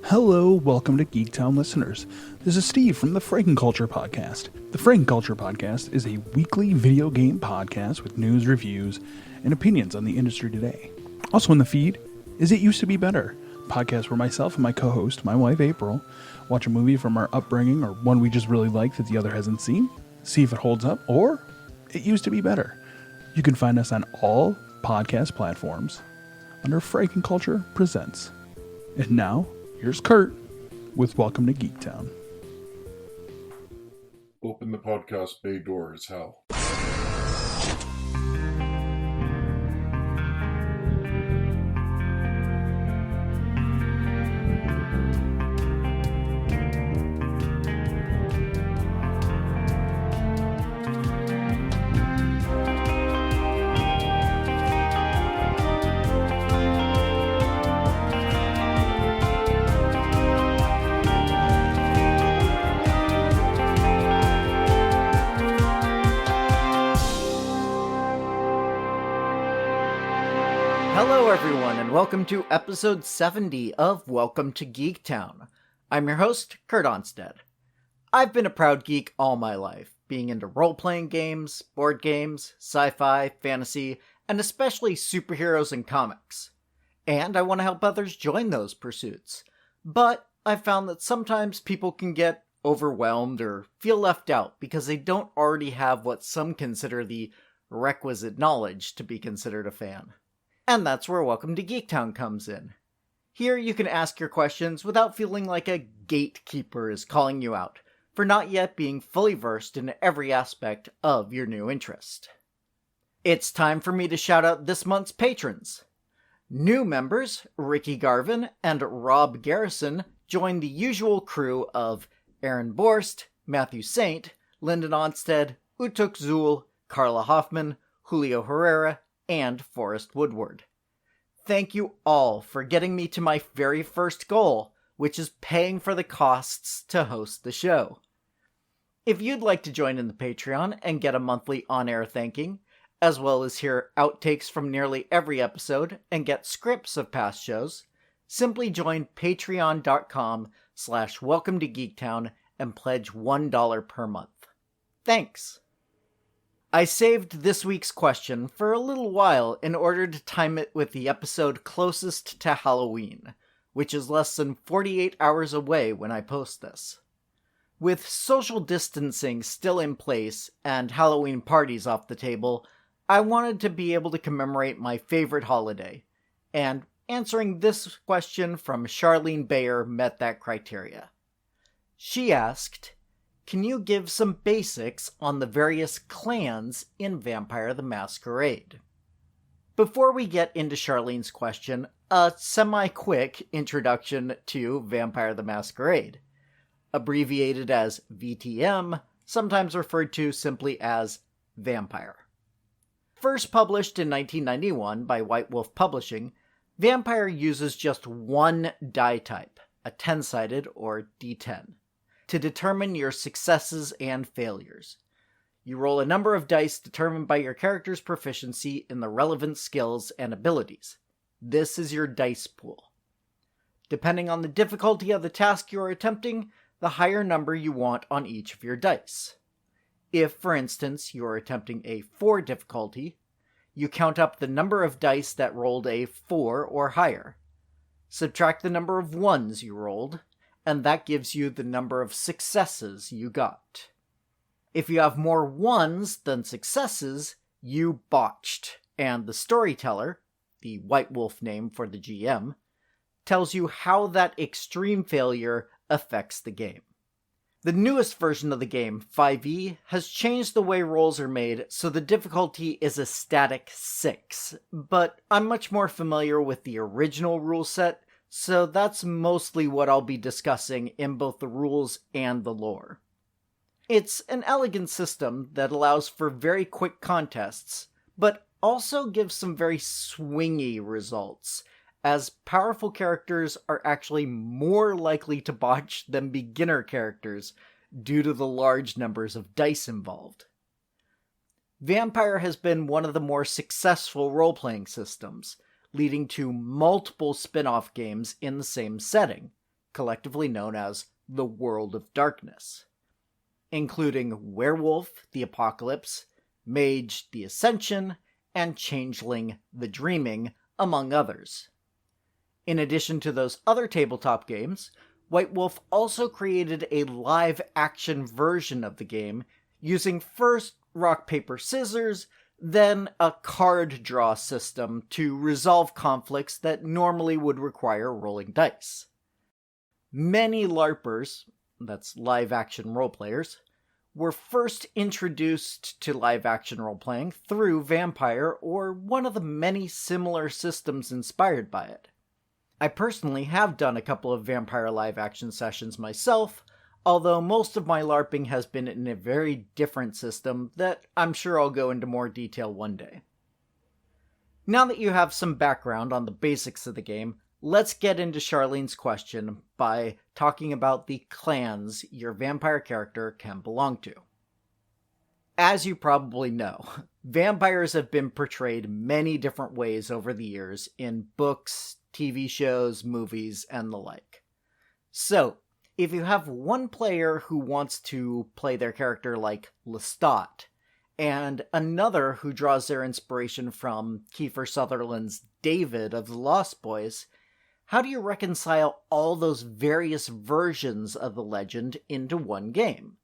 Hello, welcome to Geektown listeners. This is Steve from the Frankenculture Podcast. The Frankenculture Podcast is a weekly video game podcast with news, reviews, and opinions on the industry today. Also in the feed is It Used to Be Better, a podcast where myself and my co-host, my wife April, watch a movie from our upbringing or one we just really like that the other hasn't seen, see if it holds up, or it used to be better. You can find us on all podcast platforms under Frankenculture Presents. And now, here's Kurt with Welcome to Geektown. Open the podcast bay door as hell. Hello everyone, and welcome to episode 70 of Welcome to Geektown. I'm your host, Kurt Onstead. I've been a proud geek all my life, being into role-playing games, board games, sci-fi, fantasy, and especially superheroes and comics. And I want to help others join those pursuits. But I've found that sometimes people can get overwhelmed or feel left out because they don't already have what some consider the requisite knowledge to be considered a fan. And that's where Welcome to Geektown comes in. Here you can ask your questions without feeling like a gatekeeper is calling you out for not yet being fully versed in every aspect of your new interest. It's time for me to shout out this month's patrons. New members, Ricky Garvin and Rob Garrison, joined the usual crew of Aaron Borst, Matthew Saint, Lyndon Onstead, Utuk Zul, Carla Hoffman, Julio Herrera, and Forrest Woodward. Thank you all for getting me to my very first goal, which is paying for the costs to host the show. If you'd like to join in the Patreon and get a monthly on-air thanking, as well as hear outtakes from nearly every episode and get scripts of past shows, simply join patreon.com/welcome to Geektown and pledge $1 per month. Thanks! I saved this week's question for a little while in order to time it with the episode closest to Halloween, which is less than 48 hours away when I post this. With social distancing still in place and Halloween parties off the table, I wanted to be able to commemorate my favorite holiday, and answering this question from Charlene Bayer met that criteria. She asked, can you give some basics on the various clans in Vampire the Masquerade? Before we get into Charlene's question, a semi-quick introduction to Vampire the Masquerade. Abbreviated as VTM, sometimes referred to simply as Vampire. First published in 1991 by White Wolf Publishing, Vampire uses just one die type, a 10-sided or D10. To determine your successes and failures. You roll a number of dice determined by your character's proficiency in the relevant skills and abilities. This is your dice pool. Depending on the difficulty of the task you are attempting, the higher number you want on each of your dice. If, for instance, you are attempting a 4 difficulty, you count up the number of dice that rolled a 4 or higher. Subtract the number of 1s you rolled, and that gives you the number of successes you got. If you have more 1s than successes, you botched, and the storyteller, the White Wolf name for the GM, tells you how that extreme failure affects the game. The newest version of the game, 5e, has changed the way rolls are made so the difficulty is a static 6, but I'm much more familiar with the original rule set, so that's mostly what I'll be discussing in both the rules and the lore. It's an elegant system that allows for very quick contests, but also gives some very swingy results, as powerful characters are actually more likely to botch than beginner characters due to the large numbers of dice involved. Vampire has been one of the more successful role-playing systems, leading to multiple spin-off games in the same setting, collectively known as the World of Darkness, including Werewolf, the Apocalypse, Mage, the Ascension, and Changeling, the Dreaming, among others. In addition to those other tabletop games, White Wolf also created a live-action version of the game using first rock, paper, scissors, then a card draw system to resolve conflicts that normally would require rolling dice. Many LARPers, that's live-action roleplayers, were first introduced to live-action roleplaying through Vampire or one of the many similar systems inspired by it. I personally have done a couple of Vampire live-action sessions myself, although most of my LARPing has been in a very different system that I'm sure I'll go into more detail one day. Now that you have some background on the basics of the game, let's get into Charlene's question by talking about the clans your vampire character can belong to. As you probably know, vampires have been portrayed many different ways over the years in books, TV shows, movies, and the like. So, if you have one player who wants to play their character like Lestat, and another who draws their inspiration from Kiefer Sutherland's David of the Lost Boys, how do you reconcile all those various versions of the legend into one game?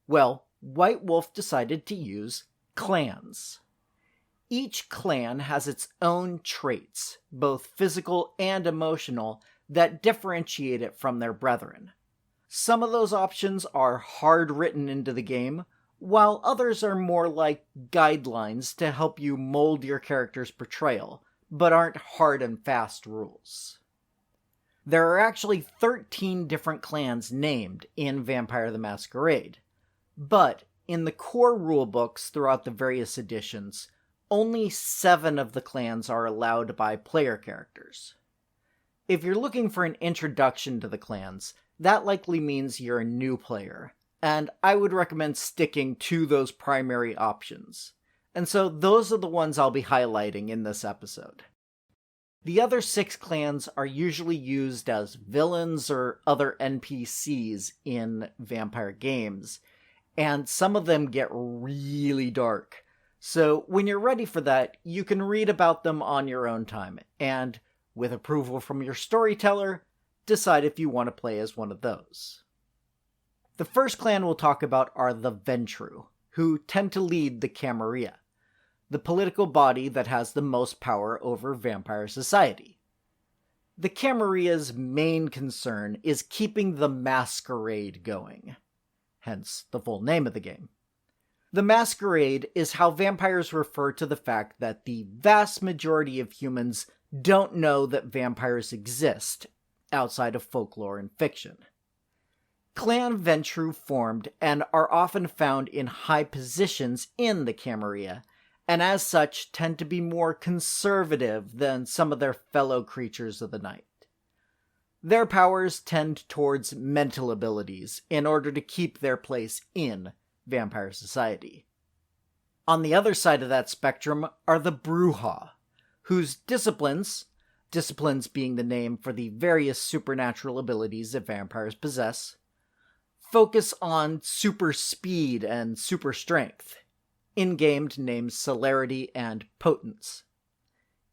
Well, White Wolf decided to use clans. Each clan has its own traits, both physical and emotional, that differentiate it from their brethren. Some of those options are hard written into the game, while others are more like guidelines to help you mold your character's portrayal, but aren't hard and fast rules. There are actually 13 different clans named in Vampire the Masquerade, but in the core rulebooks throughout the various editions, only 7 of the clans are allowed by player characters. If you're looking for an introduction to the clans, that likely means you're a new player, and I would recommend sticking to those primary options. And so those are the ones I'll be highlighting in this episode. The other 6 clans are usually used as villains or other NPCs in vampire games, and some of them get really dark. So when you're ready for that, you can read about them on your own time, and, with approval from your storyteller, decide if you want to play as one of those. The first clan we'll talk about are the Ventru, who tend to lead the Camarilla, the political body that has the most power over vampire society. The Camarilla's main concern is keeping the Masquerade going, hence the full name of the game. The Masquerade is how vampires refer to the fact that the vast majority of humans don't know that vampires exist outside of folklore and fiction. Clan Ventru formed and are often found in high positions in the Camarilla, and as such tend to be more conservative than some of their fellow creatures of the night. Their powers tend towards mental abilities in order to keep their place in vampire society. On the other side of that spectrum are the Brujah, whose disciplines being the name for the various supernatural abilities that vampires possess, focus on super speed and super strength, in-game named celerity and potence.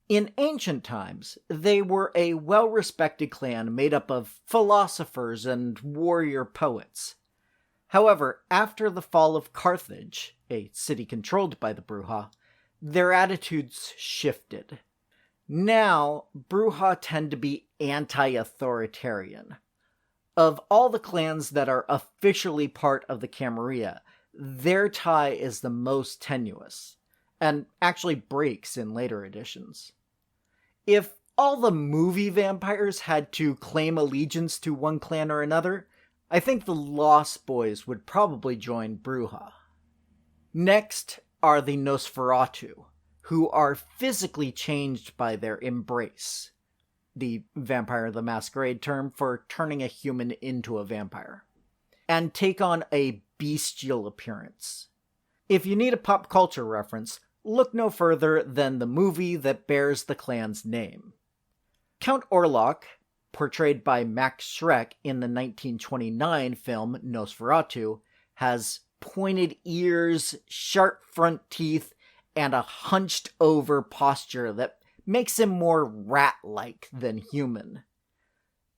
In ancient times, they were a well-respected clan made up of philosophers and warrior poets. However, after the fall of Carthage, a city controlled by the Brujah, their attitudes shifted. Now, Brujah tend to be anti-authoritarian. Of all the clans that are officially part of the Camarilla, their tie is the most tenuous, and actually breaks in later editions. If all the movie vampires had to claim allegiance to one clan or another, I think the Lost Boys would probably join Brujah. Next are the Nosferatu, who are physically changed by their embrace, the Vampire the Masquerade term for turning a human into a vampire, and take on a bestial appearance. If you need a pop culture reference, look no further than the movie that bears the clan's name. Count Orlok, portrayed by Max Schreck in the 1929 film Nosferatu, has pointed ears, sharp front teeth, and a hunched-over posture that makes him more rat-like than human.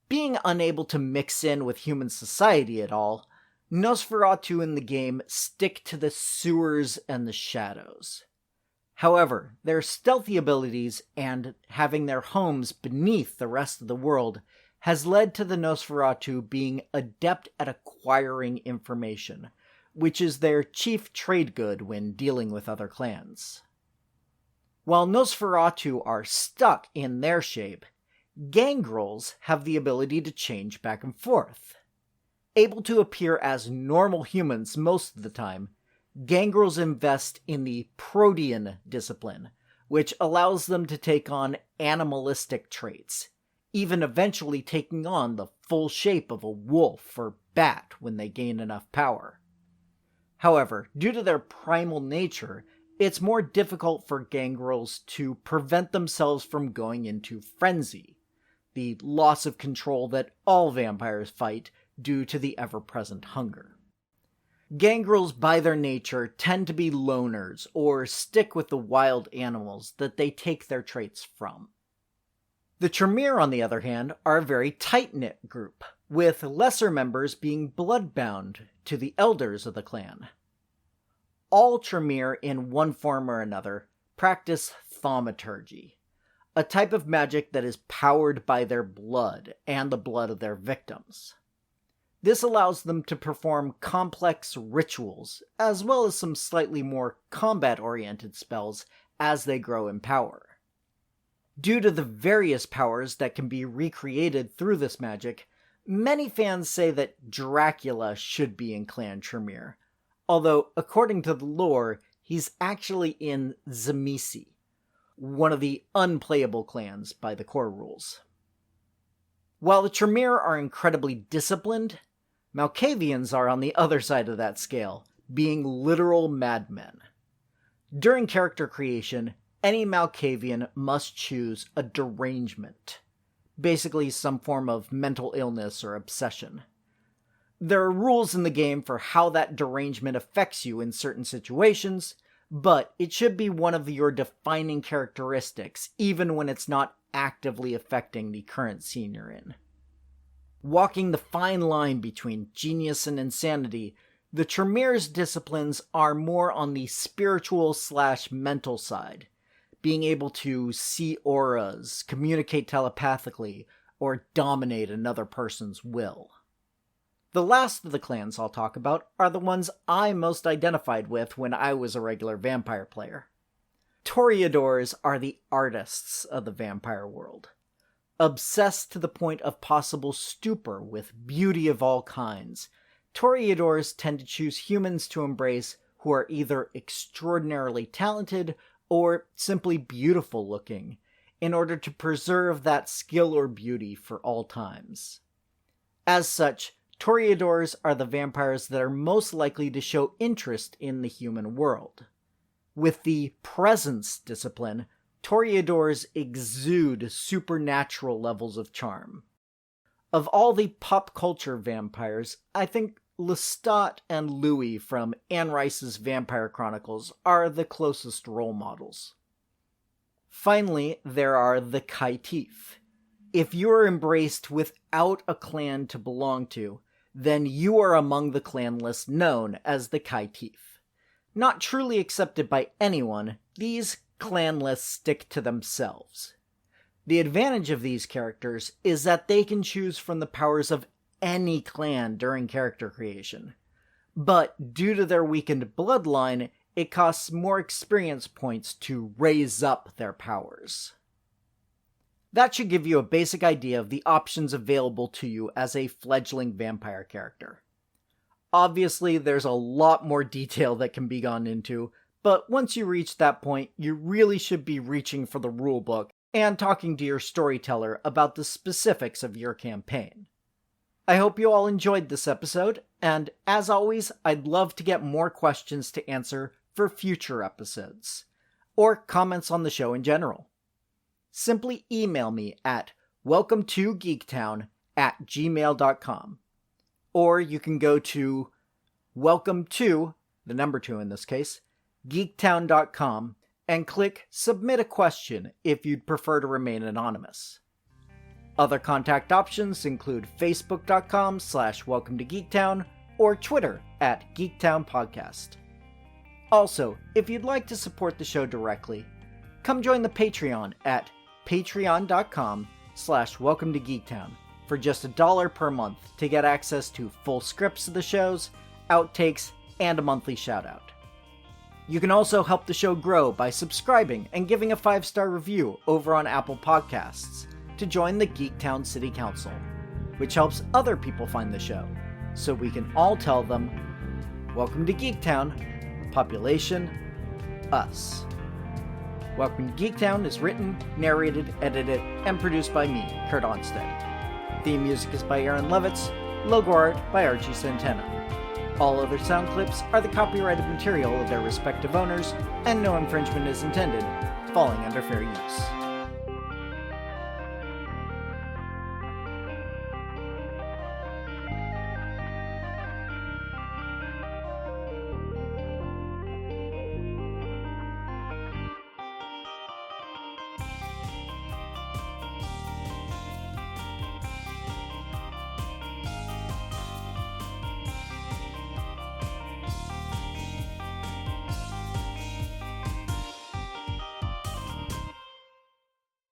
Being unable to mix in with human society at all, Nosferatu in the game stick to the sewers and the shadows. However, their stealthy abilities and having their homes beneath the rest of the world has led to the Nosferatu being adept at acquiring information, which is their chief trade good when dealing with other clans. While Nosferatu are stuck in their shape, gangrels have the ability to change back and forth. Able to appear as normal humans most of the time, gangrels invest in the protean discipline, which allows them to take on animalistic traits, even eventually taking on the full shape of a wolf or bat when they gain enough power. However, due to their primal nature, it's more difficult for gangrels to prevent themselves from going into frenzy, the loss of control that all vampires fight due to the ever-present hunger. Gangrels, by their nature, tend to be loners or stick with the wild animals that they take their traits from. The Tremere, on the other hand, are a very tight-knit group, with lesser members being bloodbound to the elders of the clan. All Tremere, in one form or another, practice thaumaturgy, a type of magic that is powered by their blood and the blood of their victims. This allows them to perform complex rituals, as well as some slightly more combat-oriented spells as they grow in power. Due to the various powers that can be recreated through this magic, many fans say that Dracula should be in Clan Tremere, although according to the lore, he's actually in Tzimisce, one of the unplayable clans by the core rules. While the Tremere are incredibly disciplined, Malkavians are on the other side of that scale, being literal madmen. During character creation, any Malkavian must choose a derangement, basically some form of mental illness or obsession. There are rules in the game for how that derangement affects you in certain situations, but it should be one of your defining characteristics, even when it's not actively affecting the current scene you're in. Walking the fine line between genius and insanity, the Tremere's disciplines are more on the spiritual/mental side, being able to see auras, communicate telepathically, or dominate another person's will. The last of the clans I'll talk about are the ones I most identified with when I was a regular vampire player. Toreadors are the artists of the vampire world. Obsessed to the point of possible stupor with beauty of all kinds, Toreadors tend to choose humans to embrace who are either extraordinarily talented or simply beautiful looking, in order to preserve that skill or beauty for all times. As such, Toreadors are the vampires that are most likely to show interest in the human world. With the presence discipline, Toreadors exude supernatural levels of charm. Of all the pop culture vampires, I think Lestat and Louis from Anne Rice's Vampire Chronicles are the closest role models. Finally, there are the Caitiff. If you are embraced without a clan to belong to, then you are among the clan list known as the Caitiff. Not truly accepted by anyone, these clan lists stick to themselves. The advantage of these characters is that they can choose from the powers of any clan during character creation. But due to their weakened bloodline, it costs more experience points to raise up their powers. That should give you a basic idea of the options available to you as a fledgling vampire character. Obviously, there's a lot more detail that can be gone into, but once you reach that point, you really should be reaching for the rulebook and talking to your storyteller about the specifics of your campaign. I hope you all enjoyed this episode, and as always, I'd love to get more questions to answer for future episodes, or comments on the show in general. Simply email me at welcome to geektown at gmail.com. Or you can go to welcome to, the number 2 in this case, geektown.com and click submit a question if you'd prefer to remain anonymous. Other contact options include facebook.com/welcome to geektown or Twitter at Geektown Podcast. Also, if you'd like to support the show directly, come join the Patreon at patreon.com/welcome to geektown for just $1 per month to get access to full scripts of the shows, outtakes, and a monthly shoutout. You can also help the show grow by subscribing and giving a 5-star review over on Apple Podcasts to join the Geektown City Council, which helps other people find the show, so we can all tell them, welcome to Geektown, population, us. Welcome to Geektown is written, narrated, edited, and produced by me, Kurt Onstead. Theme music is by Aaron Levitz, logo art by Archie Santana. All other sound clips are the copyrighted material of their respective owners, and no infringement is intended, falling under fair use.